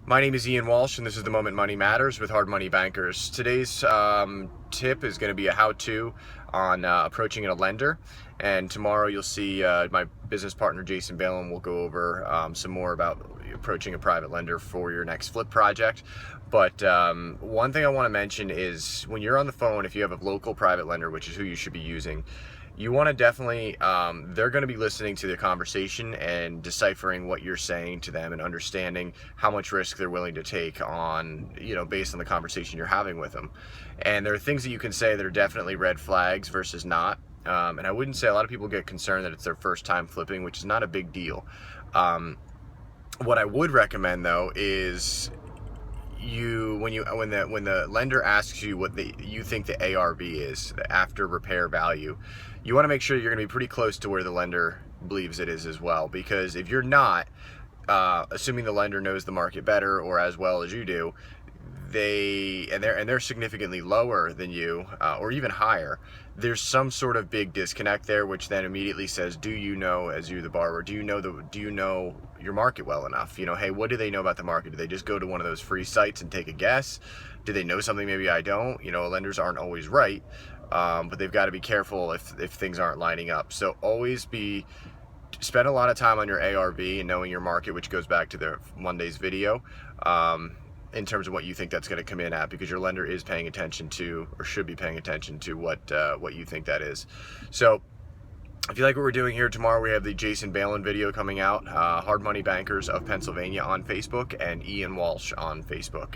My name is Ian Walsh, and this is The Moment Money Matters with Hard Money Bankers. Today's tip is going to be a how-to on approaching a lender, and tomorrow you'll see my business partner Jason Balin will go over some more about approaching a private lender for your next flip project. But one thing I want to mention is when you're on the phone, if you have a local private lender, which is who you should be using, you want to definitely, they're going to be listening to the conversation and deciphering what you're saying to them and understanding how much risk they're willing to take on, based on the conversation you're having with them. And there are things that you can say that are definitely red flags versus not. And I wouldn't say a lot of people get concerned that it's their first time flipping, which is not a big deal. What I would recommend though is when the lender asks you what you think the ARV is, the after repair value, you want to make sure you're going to be pretty close to where the lender believes it is as well. Because if you're not, assuming the lender knows the market better or as well as you do, they're significantly lower than you, or even higher, there's some sort of big disconnect there, which then immediately says, do you know, as you the borrower, do you know your market well enough? Hey, what do they know about the market? Do they just go to one of those free sites and take a guess? Do they know something maybe I don't? Lenders aren't always right, but they've got to be careful if things aren't lining up. So always spend a lot of time on your ARV and knowing your market, which goes back to the Monday's video, in terms of what you think that's going to come in at, because your lender is paying attention to, or should be paying attention to, what you think that is. So if you like what we're doing here, tomorrow we have the Jason Balin video coming out, Hard Money Bankers of Pennsylvania on Facebook, and Ian Walsh on Facebook.